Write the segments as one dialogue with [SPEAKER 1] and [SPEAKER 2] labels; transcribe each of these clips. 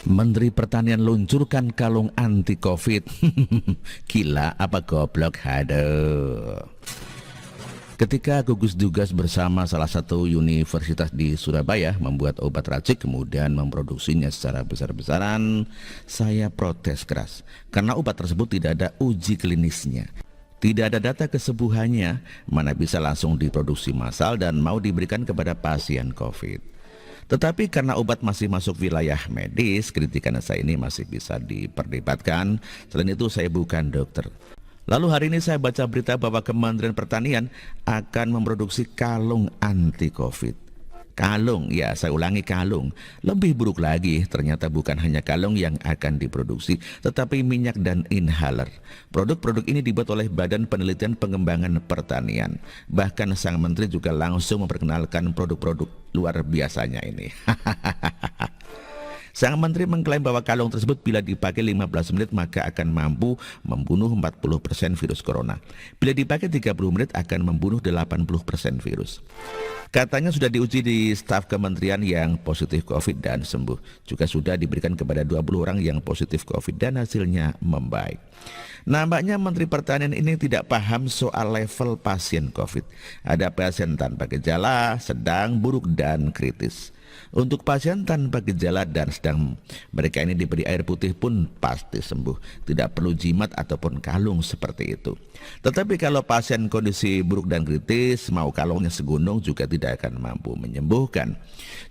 [SPEAKER 1] Menteri Pertanian luncurkan kalung anti Covid. Gila apa goblok? Aduh. Ketika gugus tugas bersama salah satu universitas di Surabaya membuat obat racik kemudian memproduksinya secara besar-besaran, saya protes keras karena obat tersebut tidak ada uji klinisnya. Tidak ada data kesembuhannya, mana bisa langsung diproduksi massal dan mau diberikan kepada pasien Covid. Tetapi karena obat masih masuk wilayah medis, kritikan saya ini masih bisa diperdebatkan. Selain itu saya bukan dokter. Lalu hari ini saya baca berita bahwa Kementerian Pertanian akan memproduksi kalung anti Covid. Kalung, ya saya ulangi kalung. Lebih buruk lagi, ternyata bukan hanya kalung yang akan diproduksi, tetapi minyak dan inhaler. Produk-produk ini dibuat oleh Badan Penelitian Pengembangan Pertanian. Bahkan sang menteri juga langsung memperkenalkan produk-produk luar biasanya ini. Sang menteri mengklaim bahwa kalung tersebut bila dipakai 15 menit maka akan mampu membunuh 40% virus corona. Bila dipakai 30 menit akan membunuh 80% virus. Katanya sudah diuji di staf kementerian yang positif COVID dan sembuh. Juga sudah diberikan kepada 20 orang yang positif COVID dan hasilnya membaik. Nampaknya Menteri Pertanian ini tidak paham soal level pasien COVID. Ada pasien tanpa gejala, sedang, buruk, dan kritis. Untuk pasien tanpa gejala dan sedang, mereka ini diberi air putih pun pasti sembuh. Tidak perlu jimat ataupun kalung seperti itu. Tetapi kalau pasien kondisi buruk dan kritis, mau kalungnya segunung juga tidak akan mampu menyembuhkan.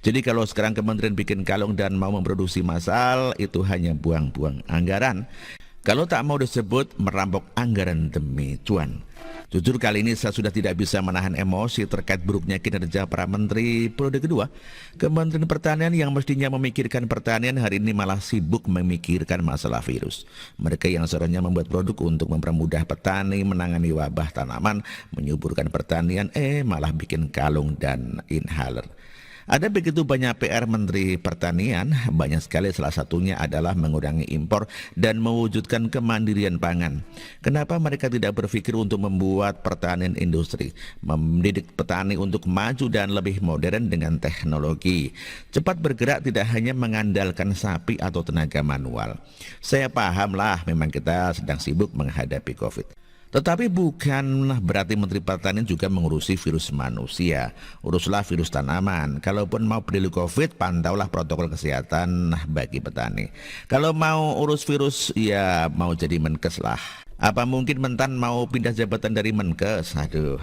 [SPEAKER 1] Jadi kalau sekarang kementerian bikin kalung dan mau memproduksi massal, itu hanya buang-buang anggaran. Kalau tak mau disebut merampok anggaran demi cuan. Jujur kali ini saya sudah tidak bisa menahan emosi terkait buruknya kinerja para menteri periode kedua. Kementerian Pertanian yang mestinya memikirkan pertanian hari ini malah sibuk memikirkan masalah virus. Mereka yang seharusnya membuat produk untuk mempermudah petani menangani wabah tanaman, menyuburkan pertanian, malah bikin kalung dan inhaler. Ada begitu banyak PR Menteri Pertanian, banyak sekali salah satunya adalah mengurangi impor dan mewujudkan kemandirian pangan. Kenapa mereka tidak berpikir untuk membuat pertanian industri, mendidik petani untuk maju dan lebih modern dengan teknologi. Cepat bergerak tidak hanya mengandalkan sapi atau tenaga manual. Saya pahamlah memang kita sedang sibuk menghadapi COVID. Tetapi bukan berarti Menteri Pertanian juga mengurusi virus manusia. Uruslah virus tanaman. Kalaupun mau peduli COVID, pantaulah protokol kesehatan bagi petani. Kalau mau urus virus, ya mau jadi Menkes lah. Apa mungkin Mentan mau pindah jabatan dari Menkes? Aduh.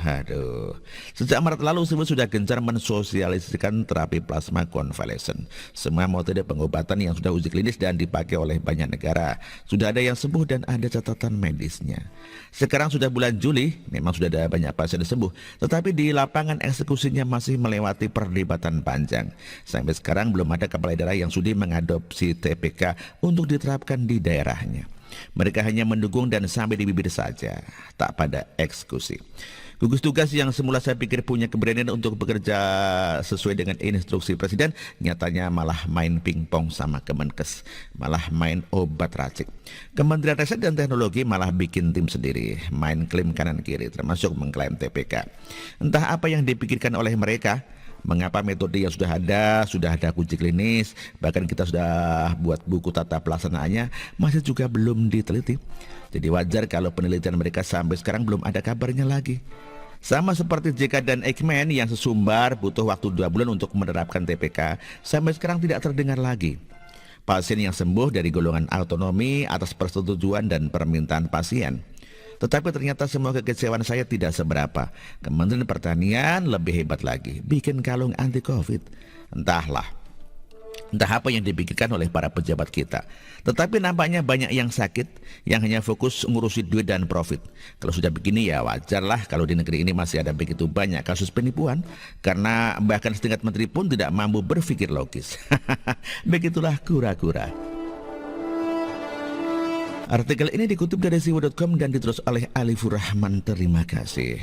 [SPEAKER 1] Sejak Maret lalu sudah gencar mensosialisasikan terapi plasma konvalesen. Semua metode pengobatan yang sudah uji klinis dan dipakai oleh banyak negara. Sudah ada yang sembuh dan ada catatan medisnya. Sekarang sudah bulan Juli, memang sudah ada banyak pasien sembuh. Tetapi di lapangan eksekusinya masih melewati perdebatan panjang. Sampai sekarang belum ada kepala daerah yang sudi mengadopsi TPK untuk diterapkan di daerahnya. Mereka hanya mendukung dan sampai di bibir saja, tak pada eksekusi. Gugus tugas yang semula saya pikir punya keberanian untuk bekerja sesuai dengan instruksi presiden, nyatanya malah main pingpong sama Kemenkes, malah main obat racik. Kementerian Riset dan Teknologi malah bikin tim sendiri, main klaim kanan kiri, termasuk mengklaim TPK. Entah apa yang dipikirkan oleh mereka. Mengapa metode yang sudah ada uji klinis, bahkan kita sudah buat buku tata pelaksanaannya, masih juga belum diteliti. Jadi wajar kalau penelitian mereka sampai sekarang belum ada kabarnya lagi. Sama seperti JK dan Eijkman yang sesumbar butuh waktu 2 bulan untuk menerapkan TPK, sampai sekarang tidak terdengar lagi. Pasien yang sembuh dari golongan autonomi atas persetujuan dan permintaan pasien. Tetapi ternyata semua kekecewaan saya tidak seberapa. Kementerian Pertanian lebih hebat lagi, bikin kalung anti Covid. Entah apa yang dipikirkan oleh para pejabat kita. Tetapi nampaknya banyak yang sakit, yang hanya fokus ngurusi duit dan profit. Kalau sudah begini ya wajarlah kalau di negeri ini masih ada begitu banyak kasus penipuan. Karena bahkan setingkat menteri pun tidak mampu berpikir logis. Begitulah kura-kura. Artikel ini dikutip dari siwo.com dan ditulis oleh Alifur Rahman. Terima kasih.